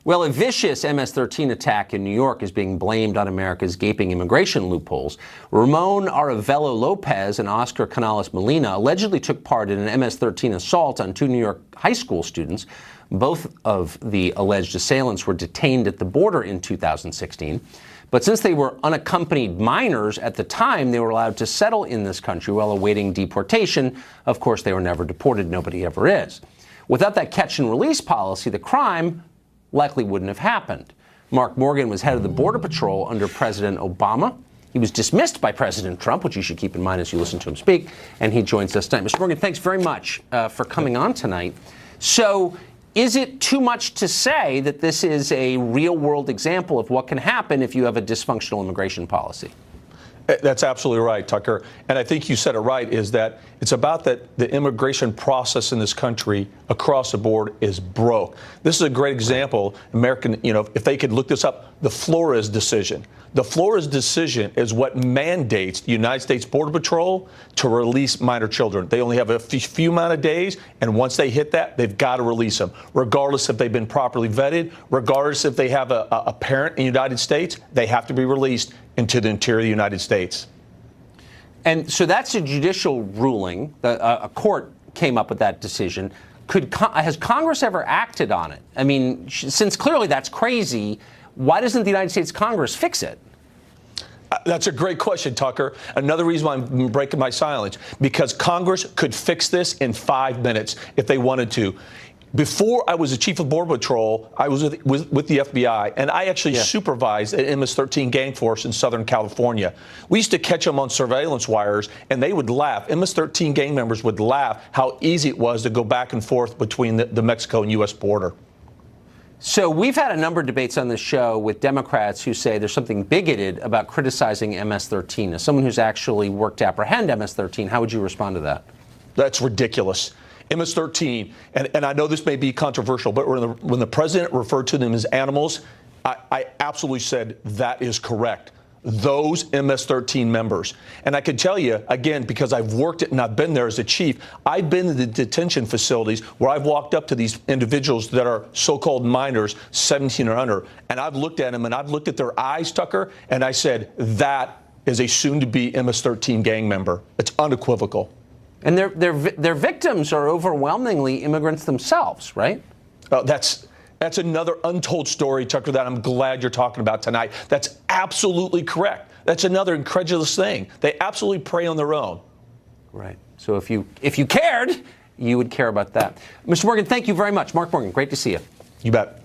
Well, a vicious MS-13 attack in New York is being blamed on America's gaping immigration loopholes. Ramon Arevalo Lopez and Oscar Canales Molina allegedly took part in an MS-13 assault on two New York high school students. Both of the alleged assailants were detained at the border in 2016. But since they were unaccompanied minors at the time, they were allowed to settle in this country while awaiting deportation. Of course, they were never deported. Nobody ever is. Without that catch and release policy, the crime likely wouldn't have happened. Mark Morgan was head of the Border Patrol under President Obama. He was dismissed by President Trump, which you should keep in mind as you listen to him speak, and he joins us tonight. Mr. Morgan, thanks very much for coming on tonight. So is it too much to say that this is a real-world example of what can happen if you have a dysfunctional immigration policy? That's absolutely right, Tucker. And I think you said it right, is that it's about that the immigration process in this country across the board is broke. This is a great example. If they could look this up, the Flores decision. The Flores decision is what mandates the United States Border Patrol to release minor children. They only have a few amount of days, and once they hit that, they've got to release them, regardless if they've been properly vetted, regardless if they have a parent in the United States, they have to be released into the interior of the United States. And so that's a judicial ruling. A court came up with that decision. Has Congress ever acted on it? I mean, since clearly that's crazy, why doesn't the United States Congress fix it? That's a great question, Tucker. Another reason why I'm breaking my silence, because Congress could fix this in 5 minutes if they wanted to. Before I was the chief of Border Patrol, I was with the FBI, and I actually supervised an MS-13 gang force in Southern California. We used to catch them on surveillance wires, and they would laugh. MS-13 gang members would laugh how easy it was to go back and forth between the Mexico and U.S. border. So we've had a number of debates on this show with Democrats who say there's something bigoted about criticizing MS-13. As someone who's actually worked to apprehend MS-13, how would you respond to that? That's ridiculous. MS-13, and I know this may be controversial, but when the president referred to them as animals, I absolutely said that is correct. Those MS-13 members. And I can tell you, again, because I've worked it and I've been there as a chief, I've been in the detention facilities where I've walked up to these individuals that are so-called minors, 17 or under, and I've looked at them and I've looked at their eyes, Tucker, and I said, that is a soon-to-be MS-13 gang member. It's unequivocal. And their victims are overwhelmingly immigrants themselves, right? That's another untold story, Tucker, that I'm glad you're talking about tonight. That's absolutely correct. That's another incredulous thing. They absolutely prey on their own. Right. So if you cared, you would care about that. Mr. Morgan, thank you very much. Mark Morgan, great to see you. You bet.